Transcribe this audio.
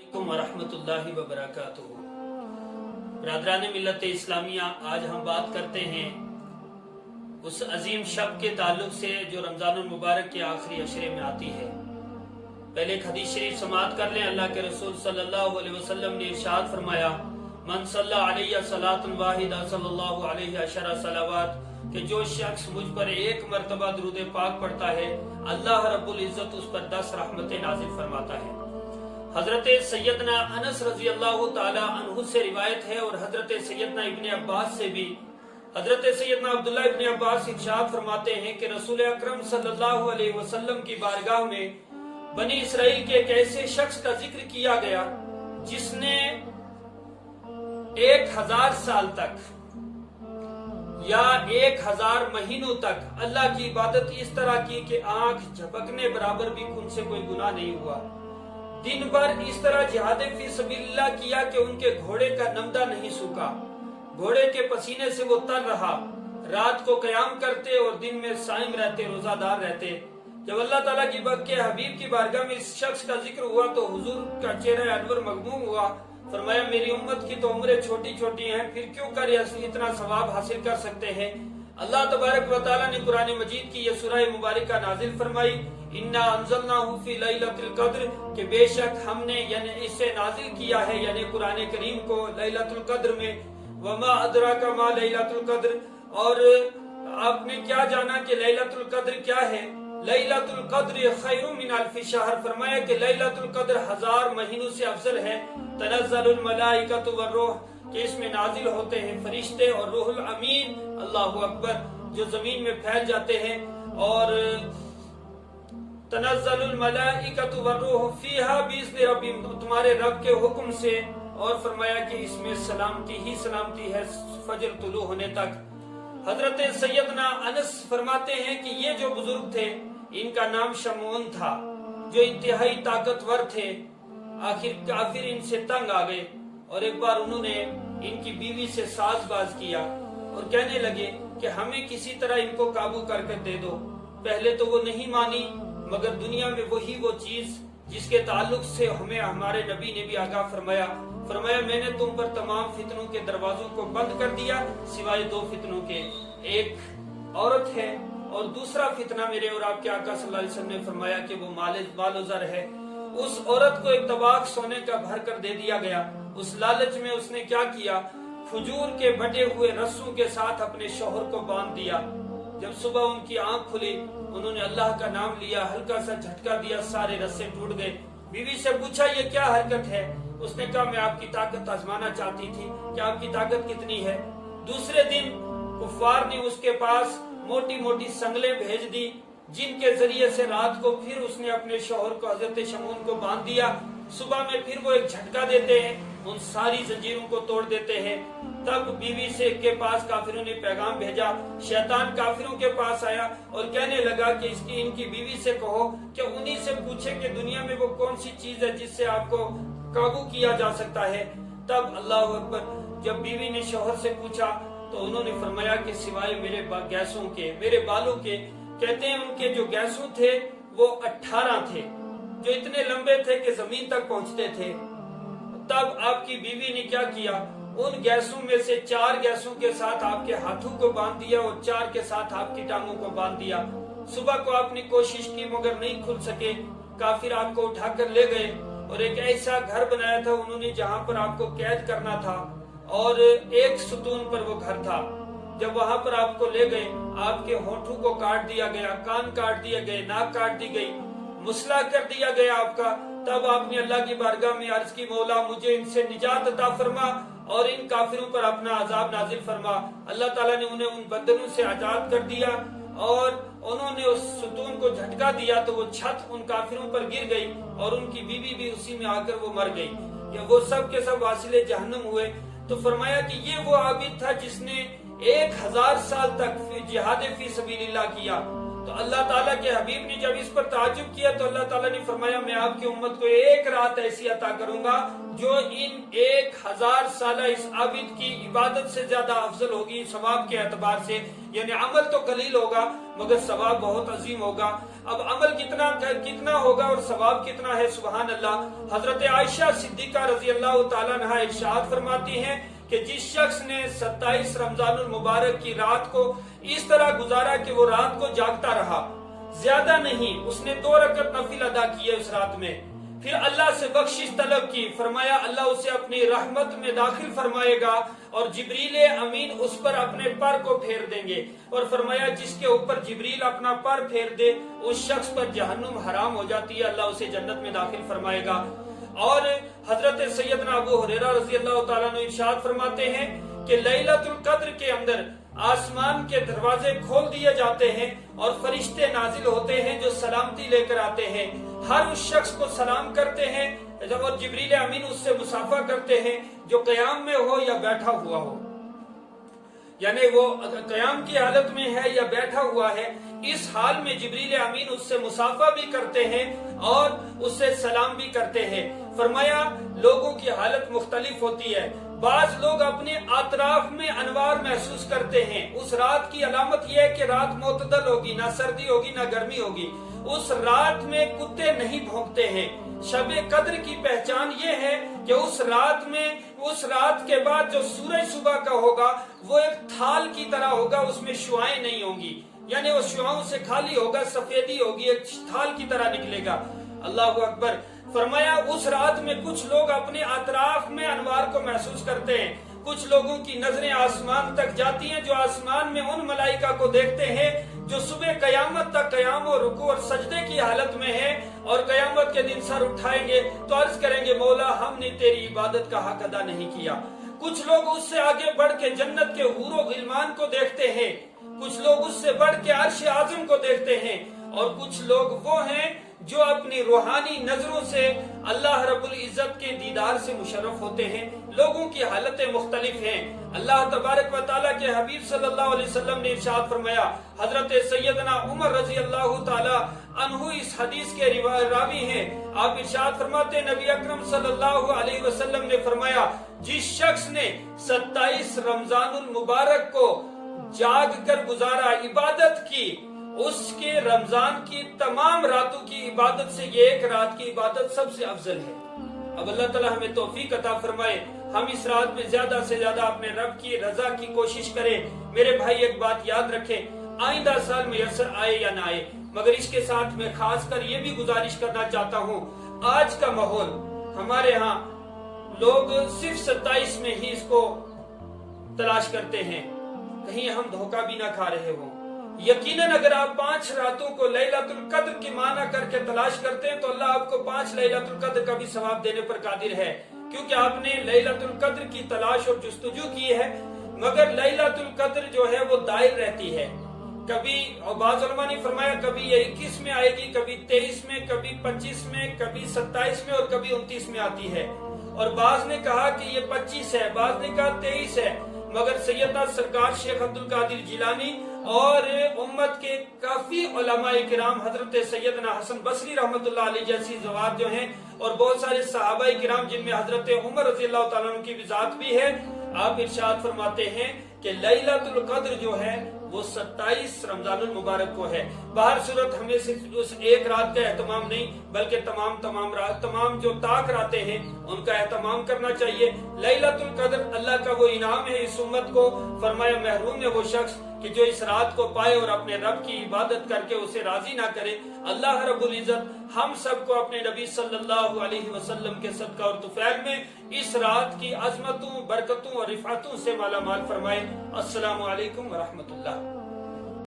ورحمۃ اللہ وبرکاتہ۔ برادران ملت اسلامیہ، آج ہم بات کرتے ہیں اس عظیم شب کے تعلق سے جو رمضان المبارک کے آخری عشرے میں آتی ہے۔ پہلے ایک حدیث شریف سماعت کر لیں۔ اللہ کے رسول صلی اللہ علیہ وسلم نے ارشاد فرمایا، من صلی علیہ صلاۃ واحدہ صلی اللہ علیہ عشر صلوات، کہ جو شخص مجھ پر ایک مرتبہ درود پاک پڑھتا ہے، اللہ رب العزت اس پر 10 رحمتیں نازل فرماتا ہے۔ حضرت سیدنا انس رضی اللہ تعالی عنہ سے روایت ہے، اور حضرت سیدنا ابن عباس سے بھی۔ حضرت سیدنا عبداللہ ابن عباس ارشاد فرماتے ہیں کہ رسول اکرم صلی اللہ علیہ وسلم کی بارگاہ میں بنی اسرائیل کے ایک ایسے شخص کا ذکر کیا گیا جس نے 1000 سال تک یا 1000 مہینوں تک اللہ کی عبادت اس طرح کی کہ آنکھ جھپکنے برابر بھی ان سے کوئی گناہ نہیں ہوا۔ دن بھر اس طرح جہاد فی سبیل اللہ کیا کہ ان کے گھوڑے کا نمدہ نہیں سوکھا، گھوڑے کے پسینے سے وہ تر رہا۔ رات کو قیام کرتے اور دن میں صائم رہتے، روزہ دار رہتے۔ جب اللہ تعالیٰ کے حبیب کی بارگاہ میں اس شخص کا ذکر ہوا تو حضور کا چہرہ انور مغموم ہوا۔ فرمایا، میری امت کی تو عمریں چھوٹی چھوٹی ہیں، پھر کیوں کر اتنا ثواب حاصل کر سکتے ہیں؟ اللہ تبارک و تعالیٰ نے قرآن مجید کی یہ سورہ مبارکہ نازل فرمائی، انا انزلناہ فی لیلۃ القدر، کہ بے شک ہم نے یعنی اسے نازل کیا ہے، یعنی قرآن کریم کو لیلۃ القدر میں۔ وما ادراک ما لیلۃ القدر، اور آپ نے کیا جانا کہ لیلۃ القدر کیا ہے؟ لیلۃ القدر خیر من الف شہر، فرمایا کہ لیلۃ القدر 1000 مہینوں سے افضل ہے۔ تنزل الملائکۃ والروح، کہ اس میں نازل ہوتے ہیں فرشتے اور روح الامین، اللہ اکبر، جو زمین میں پھیل جاتے ہیں۔ اور تنزل الملائکۃ والروح فیہا باذن ربہم، تمہارے رب کے حکم سے۔ اور فرمایا کہ اس میں سلامتی ہی سلامتی ہے فجر طلوع ہونے تک۔ حضرت سیدنا انس فرماتے ہیں کہ یہ جو بزرگ تھے ان کا نام شمعون تھا، جو انتہائی طاقتور تھے۔ آخر کافر ان سے تنگ آ گئے، اور ایک بار انہوں نے ان کی بیوی سے ساز باز کیا اور کہنے لگے کہ ہمیں کسی طرح ان کو قابو کر کے دے دو۔ پہلے تو وہ نہیں مانی، مگر دنیا میں وہی وہ چیز جس کے تعلق سے ہمیں ہمارے نبی نے بھی آگاہ فرمایا، میں نے تم پر تمام فتنوں کے دروازوں کو بند کر دیا سوائے 2 فتنوں کے، ایک عورت ہے اور دوسرا فتنہ میرے اور آپ کے آقا صلی اللہ علیہ وسلم نے فرمایا کہ وہ مال و زر ہے۔ اس عورت کو ایک طباق سونے کا بھر کر دے دیا گیا۔ اس لالچ میں اس نے کیا کیا؟ کھجور کے بٹے ہوئے رسوں کے ساتھ اپنے شوہر کو باندھ دیا۔ جب صبح ان کی آنکھ کھلی، انہوں نے اللہ کا نام لیا، ہلکا سا جھٹکا دیا، سارے رسے ٹوٹ گئے۔ بیوی سے پوچھا یہ کیا حرکت ہے؟ اس نے کہا میں آپ کی طاقت آزمانا چاہتی تھی کہ آپ کی طاقت کتنی ہے۔ دوسرے دن کفار نے اس کے پاس موٹی موٹی سنگلیں بھیج دی، جن کے ذریعے سے رات کو پھر اس نے اپنے شوہر کو حضرت شمعون کو باندھ دیا۔ صبح میں پھر وہ ایک جھٹکا دیتے ہیں، ان ساری زنجیروں کو توڑ دیتے ہیں۔ تب بیوی سے کے پاس کافروں نے پیغام بھیجا، شیطان کافروں کے پاس آیا اور کہنے لگا کہ ان کی بیوی سے کہو کہ انہی سے پوچھے کہ دنیا میں وہ کون سی چیز ہے جس سے آپ کو قابو کیا جا سکتا ہے۔ تب اللہ اکبر، جب بیوی نے شوہر سے پوچھا تو انہوں نے فرمایا کہ سوائے میرے گیسوں کے، میرے بالوں کے۔ کہتے ہیں ان کے جو گیسوں تھے وہ 18 تھے، جو اتنے لمبے تھے کہ زمین تک پہنچتے تھے۔ تب آپ کی بیوی نے کیا کیا؟ ان گیسوں میں سے 4 گیسوں کے ساتھ آپ کے ہاتھوں کو باندھ دیا اور 4 کے ساتھ آپ کی ٹانگوں کو باندھ دیا۔ صبح کو آپ نے کوشش کی مگر نہیں کھل سکے۔ کافر آپ کو اٹھا کر لے گئے اور ایک ایسا گھر بنایا تھا انہوں نے جہاں پر آپ کو قید کرنا تھا، اور ایک ستون پر وہ گھر تھا۔ جب وہاں پر آپ کو لے گئے، آپ کے ہونٹوں کو کاٹ دیا گیا، کان کاٹ دیے گئے، ناک کاٹ دی گئی، مسلح کر دیا گیا آپ کا۔ تب آپ نے اللہ کی بارگاہ میں عرض کی، مولا مجھے ان سے نجات عطا فرما اور ان کافروں پر اپنا عذاب نازل فرما۔ اللہ تعالیٰ نے انہیں ان بدنوں سے آزاد کر دیا، اور انہوں نے اس ستون کو جھٹکا دیا تو وہ چھت ان کافروں پر گر گئی، اور ان کی بیوی بھی اسی میں آ کر وہ مر گئی، یا وہ سب کے سب واصل جہنم ہوئے۔ تو فرمایا کہ یہ وہ عابد تھا جس نے 1000 سال تک جہاد فی سبیل اللہ کیا۔ تو اللہ تعالیٰ کے حبیب نے جب اس پر تعجب کیا تو اللہ تعالیٰ نے فرمایا میں آپ کی امت کو ایک رات ایسی عطا کروں گا جو ان 1000 سالہ اس عابد کی عبادت سے زیادہ افضل ہوگی ثواب کے اعتبار سے۔ یعنی عمل تو قلیل ہوگا مگر ثواب بہت عظیم ہوگا۔ اب عمل کتنا ہوگا اور ثواب کتنا ہے، سبحان اللہ۔ حضرت عائشہ صدیقہ رضی اللہ تعالیٰ عنہا ارشاد فرماتی ہیں کہ جس شخص نے 27 رمضان المبارک کی رات کو اس طرح گزارا کہ وہ رات کو جاگتا رہا، زیادہ نہیں، اس نے 2 رکعت نفل ادا کیے اس رات میں، پھر اللہ سے بخشش طلب کی، فرمایا اللہ اسے اپنی رحمت میں داخل فرمائے گا اور جبریل امین اس پر اپنے پر کو پھیر دیں گے، اور فرمایا جس کے اوپر جبریل اپنا پر پھیر دے اس شخص پر جہنم حرام ہو جاتی ہے، اللہ اسے جنت میں داخل فرمائے گا۔ اور حضرت سیدنا ابو ہریرہ رضی اللہ تعالیٰ عنہ ارشاد فرماتے ہیں کہ لیلۃ القدر کے اندر آسمان کے دروازے کھول دیے جاتے ہیں اور فرشتے نازل ہوتے ہیں جو سلامتی لے کر آتے ہیں، ہر اس شخص کو سلام کرتے ہیں اور جبریل امین اس سے مصافحہ کرتے ہیں جو قیام میں ہو یا بیٹھا ہوا ہو، یعنی وہ قیام کی حالت میں ہے یا بیٹھا ہوا ہے، اس حال میں جبریل امین اس سے مصافحہ بھی کرتے ہیں اور اس سے سلام بھی کرتے ہیں۔ فرمایا لوگوں کی حالت مختلف ہوتی ہے، بعض لوگ اپنے اطراف میں انوار محسوس کرتے ہیں، اس رات کی علامت یہ ہے کہ رات معتدل ہوگی، نہ سردی ہوگی نہ گرمی ہوگی، اس رات میں کتے نہیں بھونکتے ہیں۔ شب قدر کی پہچان یہ ہے کہ اس رات کے بعد جو سورج صبح کا ہوگا وہ ایک تھال کی طرح ہوگا، اس میں شعاعیں نہیں ہوں گی، یعنی وہ شعاعوں سے خالی ہوگا، سفیدی ہوگی، ایک تھال کی طرح نکلے گا۔ اللہ اکبر۔ فرمایا اس رات میں کچھ لوگ اپنے اطراف میں انوار کو محسوس کرتے ہیں، کچھ لوگوں کی نظریں آسمان تک جاتی ہیں جو آسمان میں ان ملائکہ کو دیکھتے ہیں جو صبح قیامت تک قیام و رکوع اور سجدے کی حالت میں ہیں، اور قیامت کے دن سر اٹھائیں گے تو عرض کریں گے مولا ہم نے تیری عبادت کا حق ادا نہیں کیا۔ کچھ لوگ اس سے آگے بڑھ کے جنت کے حور و غلمان کو دیکھتے ہیں، کچھ لوگ اس سے بڑھ کے عرش اعظم کو دیکھتے ہیں، اور کچھ لوگ وہ ہیں جو اپنی روحانی نظروں سے اللہ رب العزت کے دیدار سے مشرف ہوتے ہیں۔ لوگوں کی حالتیں مختلف ہیں۔ اللہ تبارک و تعالیٰ کے حبیب صلی اللہ علیہ وسلم نے ارشاد فرمایا، حضرت سیدنا عمر رضی اللہ تعالیٰ عنہ اس حدیث کے راوی ہیں، آپ ارشاد فرماتے نبی اکرم صلی اللہ علیہ وسلم نے فرمایا جس شخص نے 27 رمضان المبارک کو جاگ کر گزارا، عبادت کی، اس کے رمضان کی تمام راتوں کی عبادت سے یہ ایک رات کی عبادت سب سے افضل ہے۔ اب اللہ تعالیٰ ہمیں توفیق عطا فرمائے، ہم اس رات میں زیادہ سے زیادہ اپنے رب کی رضا کی کوشش کریں۔ میرے بھائی ایک بات یاد رکھیں، آئندہ سال میسر آئے یا نہ آئے، مگر اس کے ساتھ میں خاص کر یہ بھی گزارش کرنا چاہتا ہوں، آج کا ماحول ہمارے ہاں لوگ صرف 27 میں ہی اس کو تلاش کرتے ہیں، کہیں ہم دھوکہ بھی نہ کھا رہے ہوں۔ یقیناً اگر آپ 5 راتوں کو لیلۃ القدر کی معنی کر کے تلاش کرتے ہیں تو اللہ آپ کو 5 لیلۃ القدر کا بھی ثواب دینے پر قادر ہے، کیونکہ آپ نے لیلۃ القدر کی تلاش اور جستجو کی ہے۔ مگر لیلۃ القدر جو ہے وہ دائر رہتی ہے، کبھی بعض علماء نے فرمایا کبھی یہ 21 میں آئے گی، کبھی 23 میں، کبھی 25 میں، کبھی 27 میں اور کبھی 29 میں آتی ہے، اور بعض نے کہا کہ یہ 25 ہے، بعض نے کہا 23 ہے۔ مگر سیدنا سرکار شیخ عبد القادر جیلانی اور امت کے کافی علماء کرام، حضرت سیدنا حسن بصری رحمۃ اللہ علیہ جیسی ذوات جو ہیں، اور بہت سارے صحابہ کرام جن میں حضرت عمر رضی اللہ تعالیٰ عنہ کی بھی ذات بھی ہے، آپ ارشاد فرماتے ہیں کہ لیلۃ القدر جو ہے وہ 27 رمضان المبارک کو ہے۔ باہر صورت ہمیں صرف اس ایک رات کا اہتمام نہیں بلکہ تمام جو طاق راتیں ہیں ان کا اہتمام کرنا چاہیے۔ لیلۃ القدر اللہ کا وہ انعام ہے اس امت کو، فرمایا محروم ہے وہ شخص کہ جو اس رات کو پائے اور اپنے رب کی عبادت کر کے اسے راضی نہ کرے۔ اللہ رب العزت ہم سب کو اپنے نبی صلی اللہ علیہ وسلم کے صدقہ اور طفیل میں اس رات کی عظمتوں، برکتوں اور رفعتوں سے مالا مال فرمائے۔ السلام علیکم ورحمۃ اللہ۔